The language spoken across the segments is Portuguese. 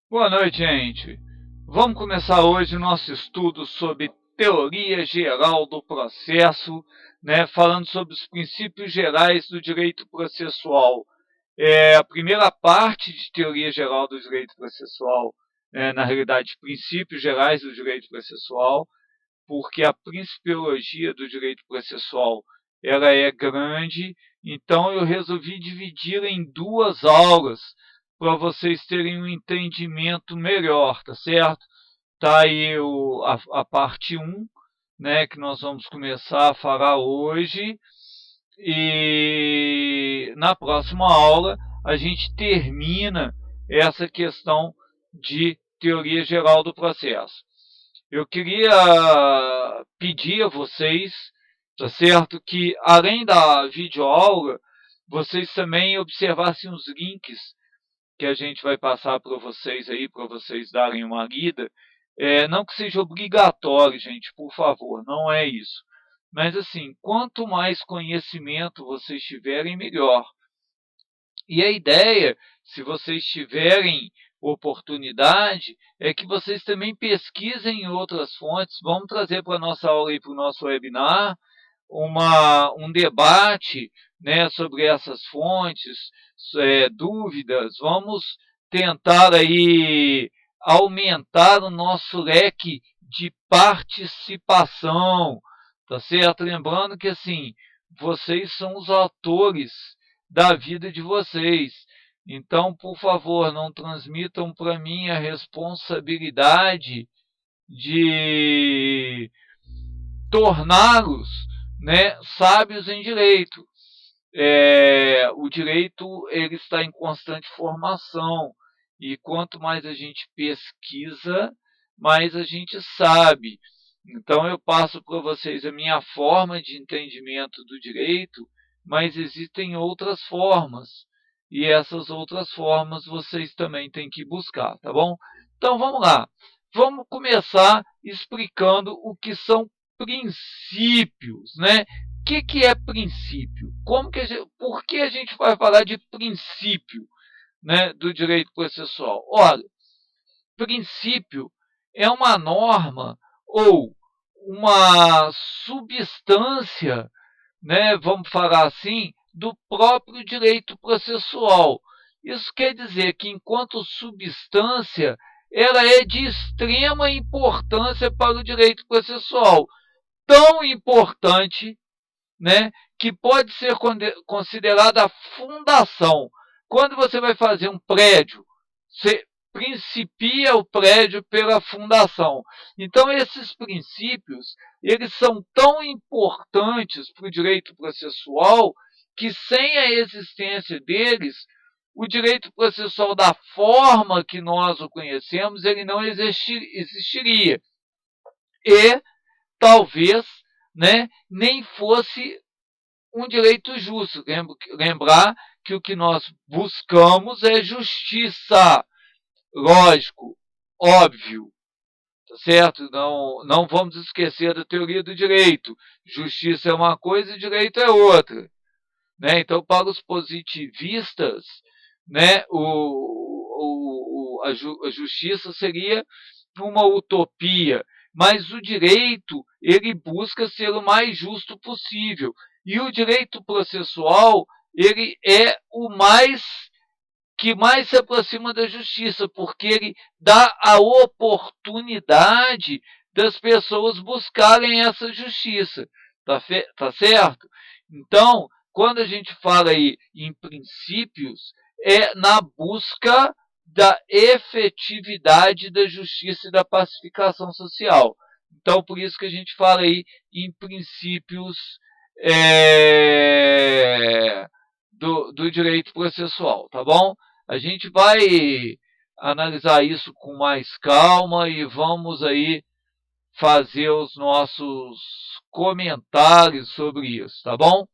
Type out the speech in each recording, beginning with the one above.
Boa noite, gente. Vamos começar hoje o nosso estudo sobre teoria geral do processo, né, falando sobre os princípios gerais do direito processual. A primeira parte de teoria geral do direito processual, na realidade, princípios gerais do direito processual, porque a principiologia do direito processual ela é grande, então eu resolvi dividir em duas aulas para vocês terem um entendimento melhor, tá certo? Tá aí a parte um, né, que nós vamos começar a falar hoje, e na próxima aula a gente termina essa questão de teoria geral do processo. Eu queria pedir a vocês, tá certo, que além da videoaula, vocês também observassem os links que a gente vai passar para vocês aí, para vocês darem uma lida. Não que seja obrigatório, gente, por favor, não é isso. Mas assim, quanto mais conhecimento vocês tiverem, melhor. E a ideia, se vocês tiverem oportunidade, é que vocês também pesquisem em outras fontes. Vamos trazer para a nossa aula e para o nosso webinar um debate, né, sobre essas fontes, dúvidas. Vamos tentar aí aumentar o nosso leque de participação, tá certo? Lembrando que assim, vocês são os autores da vida de vocês. Então, por favor, não transmitam para mim a responsabilidade de torná-los, né, sábios em direito. O direito ele está em constante formação e quanto mais a gente pesquisa, mais a gente sabe. Então eu passo para vocês a minha forma de entendimento do direito, mas existem outras formas e essas outras formas vocês também têm que buscar, tá bom? Então vamos lá. Vamos começar explicando o que são princípios, né? Que é princípio? Por que a gente vai falar de princípio, né, do direito processual? Olha, princípio é uma norma ou uma substância, né, vamos falar assim, do próprio direito processual. Isso quer dizer que, enquanto substância, ela é de extrema importância para o direito processual. Tão importante, né, que pode ser considerada a fundação. Quando você vai fazer um prédio, você principia o prédio pela fundação. Então, esses princípios, eles são tão importantes para o direito processual que, sem a existência deles, o direito processual da forma que nós o conhecemos, ele não existiria. E, talvez, né, nem fosse um direito justo. Lembrar que o que nós buscamos é justiça. Lógico, óbvio, tá certo? Não vamos esquecer da teoria do direito. Justiça é uma coisa e direito é outra. Né? Então, para os positivistas, né, a justiça seria uma utopia, mas o direito ele busca ser o mais justo possível. E o direito processual ele é o que mais se aproxima da justiça, porque ele dá a oportunidade das pessoas buscarem essa justiça. Tá certo? Então, quando a gente fala aí em princípios, é na busca da efetividade da justiça e da pacificação social. Então, por isso que a gente fala aí em princípios do direito processual, tá bom? A gente vai analisar isso com mais calma e vamos aí fazer os nossos comentários sobre isso, tá bom?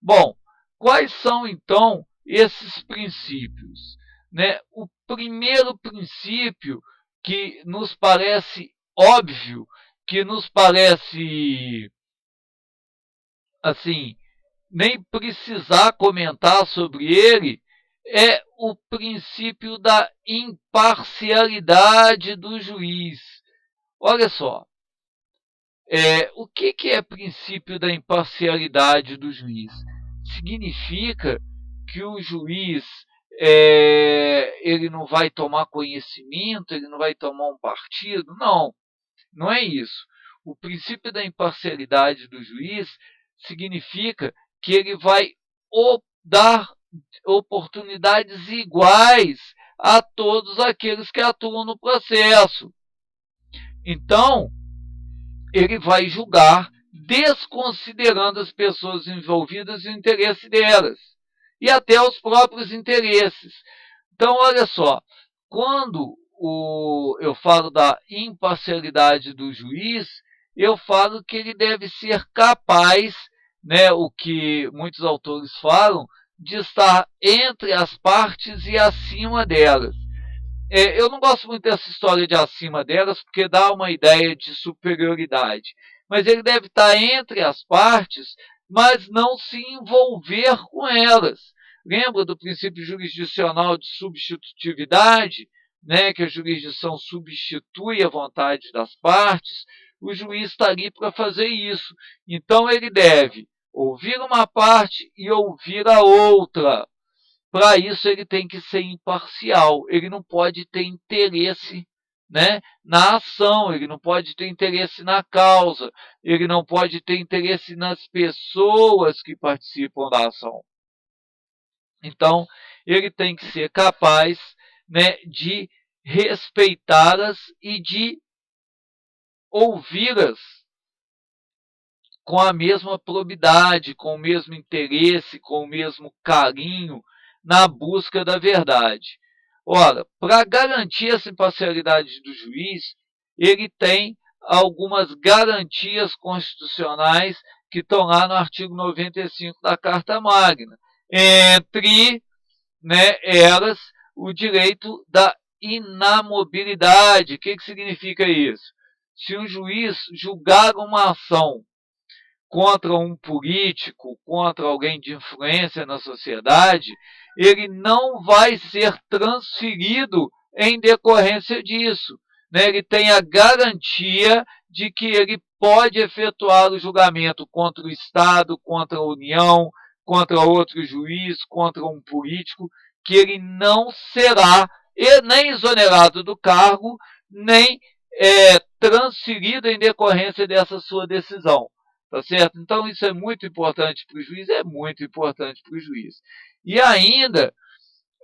Bom, quais são então esses princípios? Né? O primeiro princípio que nos parece óbvio, que nos parece assim, nem precisar comentar sobre ele, é o princípio da imparcialidade do juiz. Olha só, o que é princípio da imparcialidade do juiz? Significa que o juiz ele não vai tomar conhecimento, ele não vai tomar um partido? Não, não é isso. O princípio da imparcialidade do juiz significa que ele vai dar oportunidades iguais a todos aqueles que atuam no processo. Então, ele vai julgar desconsiderando as pessoas envolvidas e o interesse delas, e até os próprios interesses. Então, olha só, quando eu falo da imparcialidade do juiz, eu falo que ele deve ser capaz, né, o que muitos autores falam, de estar entre as partes e acima delas. Eu não gosto muito dessa história de acima delas, porque dá uma ideia de superioridade. Mas ele deve estar entre as partes, mas não se envolver com elas. Lembra do princípio jurisdicional de substitutividade, né, que a jurisdição substitui a vontade das partes? O juiz está ali para fazer isso. Então ele deve ouvir uma parte e ouvir a outra. Para isso ele tem que ser imparcial, ele não pode ter interesse, né, na ação, ele não pode ter interesse na causa, ele não pode ter interesse nas pessoas que participam da ação. Então, ele tem que ser capaz, né, de respeitá-las e de ouvi-las com a mesma probidade, com o mesmo interesse, com o mesmo carinho na busca da verdade. Ora, para garantir essa imparcialidade do juiz, ele tem algumas garantias constitucionais que estão lá no artigo 95 da Carta Magna. Entre, né, elas, o direito da inamobilidade. O que significa isso? Se um juiz julgar uma ação contra um político, contra alguém de influência na sociedade, ele não vai ser transferido em decorrência disso. Né? Ele tem a garantia de que ele pode efetuar o julgamento contra o Estado, contra a União, contra outro juiz, contra um político, que ele não será nem exonerado do cargo, nem transferido em decorrência dessa sua decisão. Tá certo? Então, isso é muito importante para o juiz, é muito importante para o juiz. E ainda,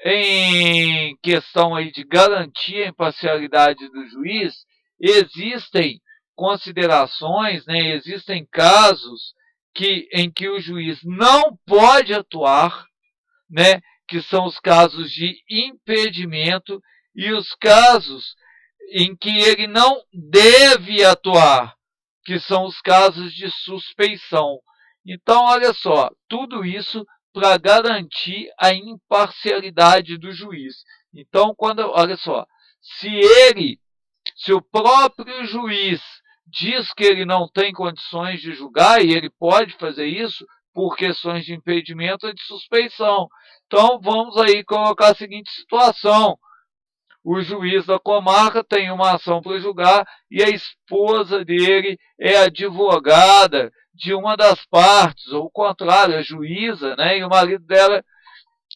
em questão aí de garantir a imparcialidade do juiz, existem considerações, né, existem casos em que o juiz não pode atuar, né, que são os casos de impedimento e os casos em que ele não deve atuar, que são os casos de suspeição. Então, olha só, tudo isso para garantir a imparcialidade do juiz. Então, olha só, se o próprio juiz diz que ele não tem condições de julgar, e ele pode fazer isso por questões de impedimento ou de suspeição. Então, vamos aí colocar a seguinte situação: o juiz da comarca tem uma ação para julgar e a esposa dele é advogada de uma das partes, ou o contrário, a juíza, né? E o marido dela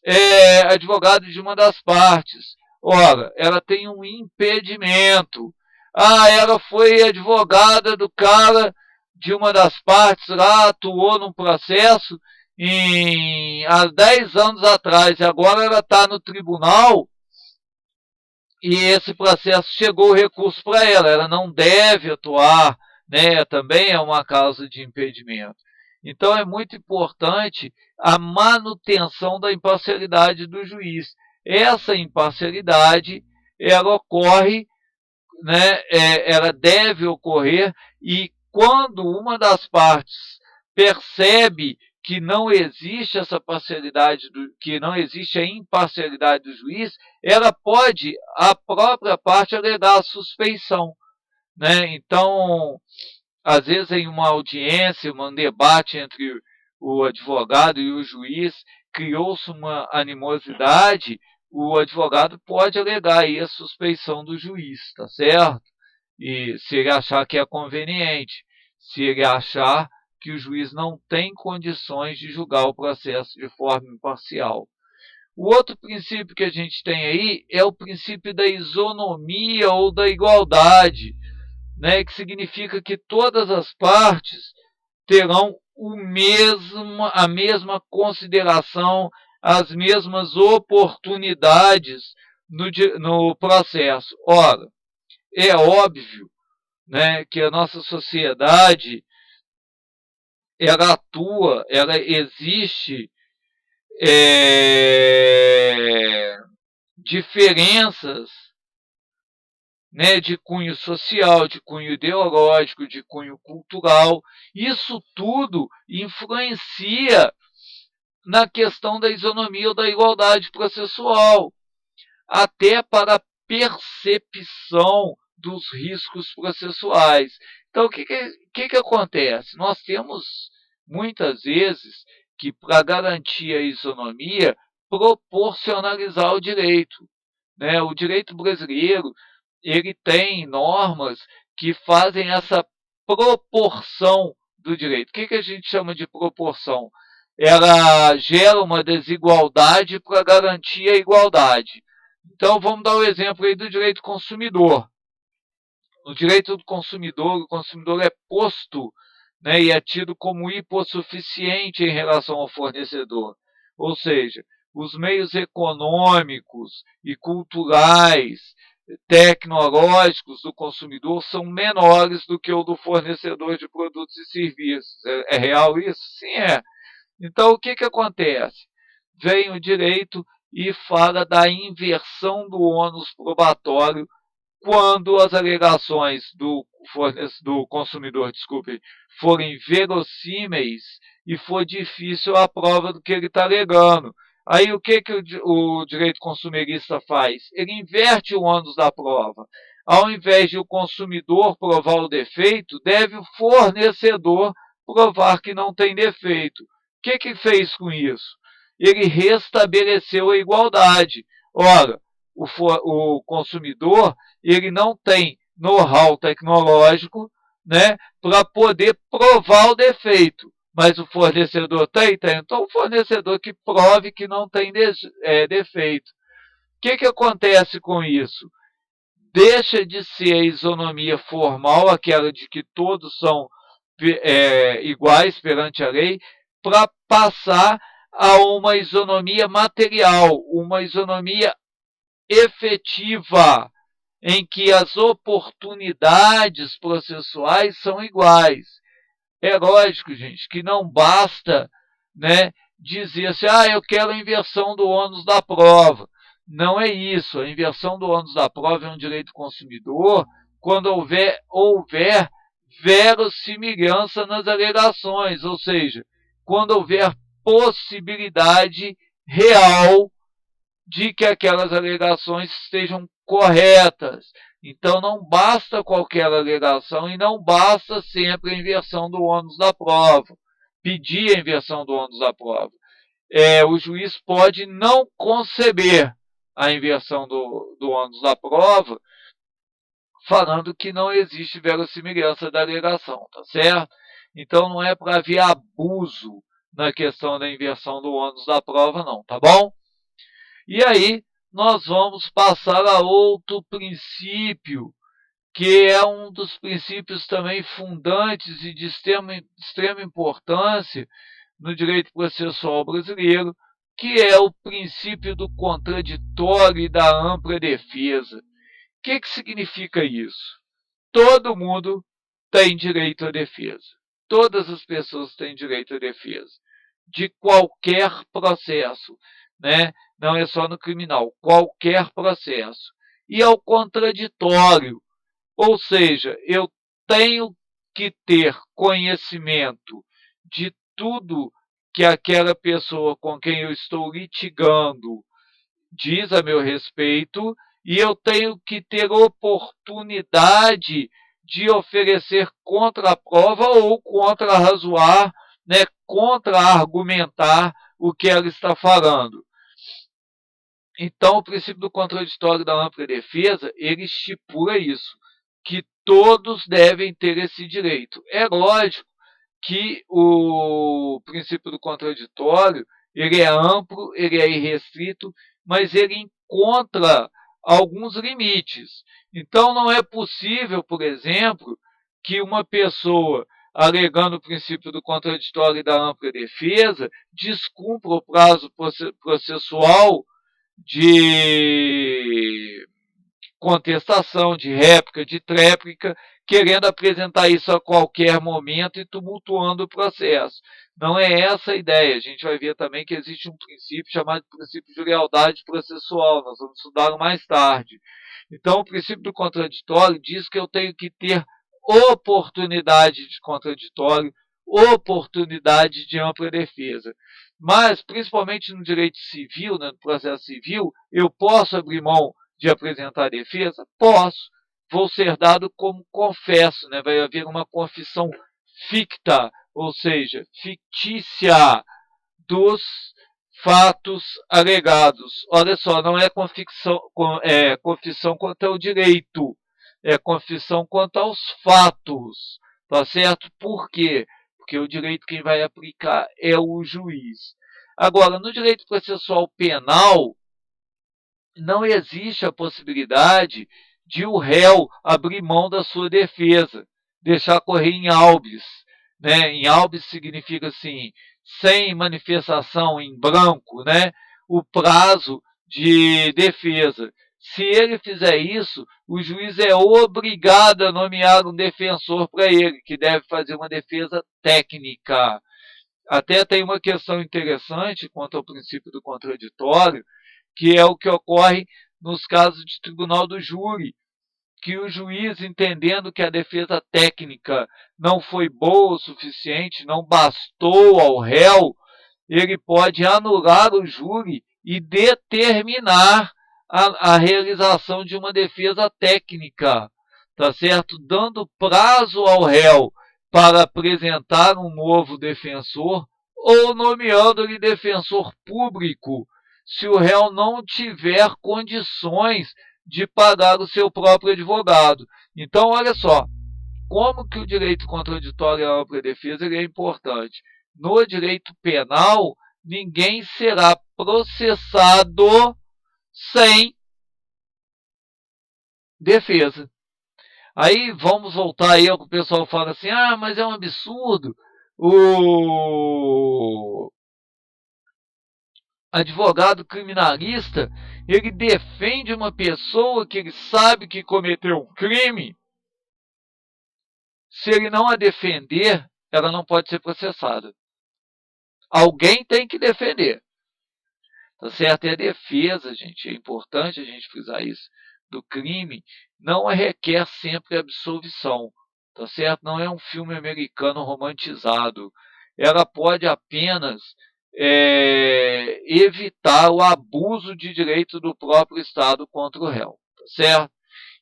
é advogado de uma das partes. Ora, ela tem um impedimento. Ela foi advogada do cara de uma das partes lá, atuou num processo há 10 anos atrás, e agora ela está no tribunal. E esse processo chegou o recurso para ela. Ela não deve atuar, né? Também é uma causa de impedimento. Então é muito importante a manutenção da imparcialidade do juiz. Essa imparcialidade, ela ocorre, né? Ela deve ocorrer, e quando uma das partes percebe que não existe essa parcialidade, que não existe a imparcialidade do juiz, ela pode, a própria parte, alegar a suspeição. Né? Então, às vezes em uma audiência, um debate entre o advogado e o juiz, criou-se uma animosidade, o advogado pode alegar aí a suspeição do juiz, tá certo? E se ele achar que é conveniente, se ele achar que o juiz não tem condições de julgar o processo de forma imparcial. O outro princípio que a gente tem aí é o princípio da isonomia ou da igualdade, né, que significa que todas as partes terão a mesma consideração, as mesmas oportunidades no processo. Ora, é óbvio, né, que a nossa sociedade ela atua, ela existe diferenças, né, de cunho social, de cunho ideológico, de cunho cultural. Isso tudo influencia na questão da isonomia ou da igualdade processual, até para a percepção dos riscos processuais. Então, o que acontece? Nós temos, muitas vezes, que, para garantir a isonomia, proporcionalizar o direito, né? O direito brasileiro ele tem normas que fazem essa proporção do direito. O que a gente chama de proporção? Ela gera uma desigualdade para garantir a igualdade. Então, vamos dar o exemplo aí do direito consumidor. No direito do consumidor, o consumidor é posto, né, e é tido como hipossuficiente em relação ao fornecedor. Ou seja, os meios econômicos e culturais, tecnológicos do consumidor são menores do que o do fornecedor de produtos e serviços. É real isso? Sim, é. Então, o que acontece? Vem o direito e fala da inversão do ônus probatório quando as alegações do consumidor, forem verossímeis e for difícil a prova do que ele está alegando. Aí o que o direito consumerista faz? Ele inverte o ônus da prova. Ao invés de o consumidor provar o defeito, deve o fornecedor provar que não tem defeito. O que fez com isso? Ele restabeleceu a igualdade. Ora, o consumidor ele não tem know-how tecnológico, né, para poder provar o defeito. Mas o fornecedor tem? Tem. Então, o fornecedor que prove que não tem defeito. O que acontece com isso? Deixa de ser a isonomia formal, aquela de que todos são iguais perante a lei, para passar a uma isonomia material, uma isonomia efetiva, em que as oportunidades processuais são iguais. É lógico, gente, que não basta, né, dizer assim, eu quero a inversão do ônus da prova. Não é isso. A inversão do ônus da prova é um direito do consumidor quando houver verossimilhança nas alegações, ou seja, quando houver possibilidade real de que aquelas alegações estejam corretas. Então, não basta qualquer alegação e não basta sempre a inversão do ônus da prova. Pedir a inversão do ônus da prova. O juiz pode não conceber a inversão do ônus da prova, falando que não existe verossimilhança da alegação, tá certo? Então, não é para haver abuso na questão da inversão do ônus da prova, não, tá bom? E aí, nós vamos passar a outro princípio, que é um dos princípios também fundantes e de extrema importância no direito processual brasileiro, que é o princípio do contraditório e da ampla defesa. O que significa isso? Todo mundo tem direito à defesa. Todas as pessoas têm direito à defesa. De qualquer processo, né? Não é só no criminal, qualquer processo. E ao contraditório, ou seja, eu tenho que ter conhecimento de tudo que aquela pessoa com quem eu estou litigando diz a meu respeito, e eu tenho que ter oportunidade de oferecer contraprova ou contra-razoar, né, contra-argumentar o que ela está falando. Então, o princípio do contraditório da ampla defesa, ele estipula isso, que todos devem ter esse direito. É lógico que o princípio do contraditório, ele é amplo, ele é irrestrito, mas ele encontra alguns limites. Então, não é possível, por exemplo, que uma pessoa, alegando o princípio do contraditório e da ampla defesa, descumpra o prazo processual de contestação, de réplica, de tréplica, querendo apresentar isso a qualquer momento e tumultuando o processo. Não é essa a ideia. A gente vai ver também que existe um princípio chamado princípio de lealdade processual. Nós vamos estudá-lo mais tarde. Então, o princípio do contraditório diz que eu tenho que ter oportunidade de contraditório, oportunidade de ampla defesa. Mas, principalmente no direito civil, no processo civil, eu posso abrir mão de apresentar defesa? Posso. Vou ser dado como confesso, né? Vai haver uma confissão ficta, ou seja, fictícia dos fatos alegados. Olha só, não é confissão quanto ao direito, é confissão quanto aos fatos, tá certo? Por quê? Porque o direito quem vai aplicar é o juiz. Agora, no direito processual penal, não existe a possibilidade de o réu abrir mão da sua defesa, deixar correr em habeas. Né? Em habeas significa assim, sem manifestação em branco, né? O prazo de defesa. Se ele fizer isso, o juiz é obrigado a nomear um defensor para ele, que deve fazer uma defesa técnica. Até tem uma questão interessante quanto ao princípio do contraditório, que é o que ocorre nos casos de tribunal do júri, que o juiz, entendendo que a defesa técnica não foi boa o suficiente, não bastou ao réu, ele pode anular o júri e determinar a realização de uma defesa técnica, tá certo? Dando prazo ao réu para apresentar um novo defensor ou nomeando-lhe defensor público, se o réu não tiver condições de pagar o seu próprio advogado. Então, olha só, como que o direito contraditório e a ampla defesa é importante. No direito penal, ninguém será processado sem defesa. Aí vamos voltar aí ao que o pessoal fala assim, mas é um absurdo. O advogado criminalista, ele defende uma pessoa que ele sabe que cometeu um crime. Se ele não a defender, ela não pode ser processada. Alguém tem que defender. Tá certo? E a defesa, gente, é importante a gente frisar isso, do crime, não requer sempre absolvição. Tá certo? Não é um filme americano romantizado. Ela pode apenas evitar o abuso de direito do próprio Estado contra o réu. Tá certo?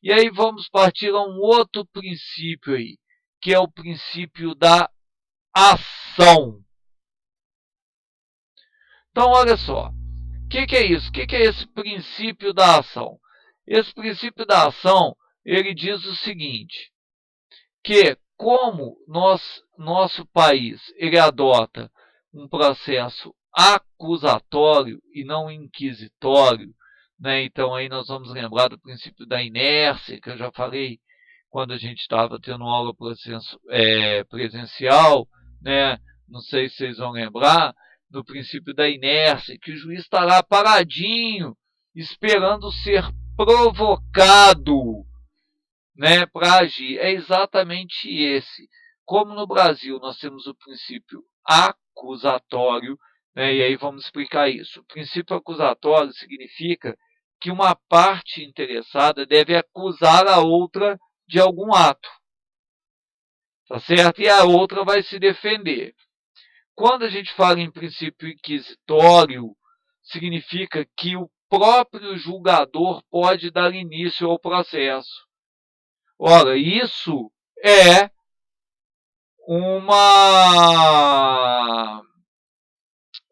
E aí vamos partir a um outro princípio aí, que é o princípio da ação. Então, olha só, o que é isso? O que é esse princípio da ação? Esse princípio da ação, ele diz o seguinte, que como nosso país ele adota um processo acusatório e não inquisitório, né? Então aí nós vamos lembrar do princípio da inércia, que eu já falei quando a gente estava tendo aula presencial, né? Não sei se vocês vão lembrar, no princípio da inércia, que o juiz está lá paradinho, esperando ser provocado, né, para agir. É exatamente esse. Como no Brasil nós temos o princípio acusatório, né, e aí vamos explicar isso. O princípio acusatório significa que uma parte interessada deve acusar a outra de algum ato, tá certo? E a outra vai se defender. Quando a gente fala em princípio inquisitório, significa que o próprio julgador pode dar início ao processo. Ora, isso é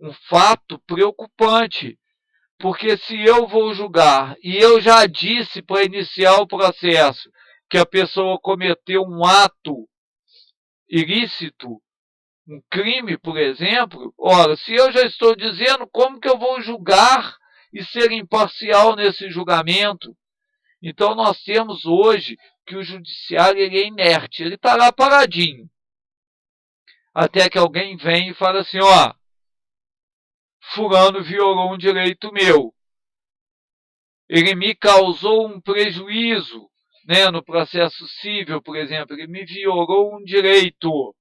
um fato preocupante. Porque se eu vou julgar e eu já disse para iniciar o processo que a pessoa cometeu um ato ilícito, um crime, por exemplo, ora, se eu já estou dizendo, como que eu vou julgar e ser imparcial nesse julgamento? Então nós temos hoje que o judiciário ele é inerte, ele está lá paradinho. Até que alguém vem e fala assim, ó, fulano violou um direito meu. Ele me causou um prejuízo, né, no processo civil, por exemplo, ele me violou um direito.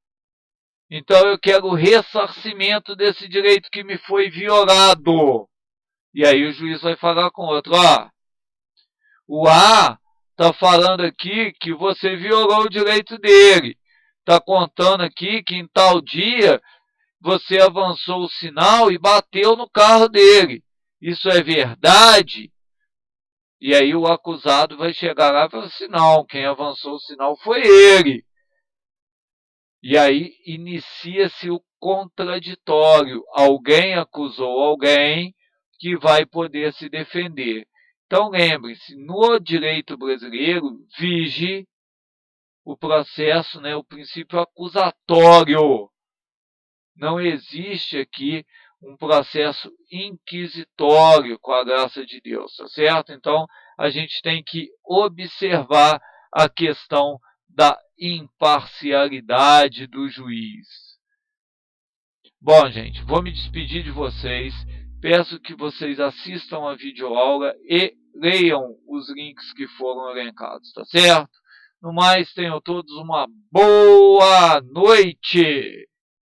Então eu quero o ressarcimento desse direito que me foi violado. E aí o juiz vai falar com o outro, ó, o A está falando aqui que você violou o direito dele. Está contando aqui que em tal dia você avançou o sinal e bateu no carro dele. Isso é verdade? E aí o acusado vai chegar lá e falar assim, não, quem avançou o sinal foi ele. E aí inicia-se o contraditório. Alguém acusou alguém que vai poder se defender. Então lembre-se, no direito brasileiro vige o processo, né, o princípio acusatório. Não existe aqui um processo inquisitório com a graça de Deus, tá certo? Então a gente tem que observar a questão da imparcialidade do juiz. Bom, gente, vou me despedir de vocês. Peço que vocês assistam a videoaula e leiam os links que foram elencados, tá certo? No mais, tenham todos uma boa noite!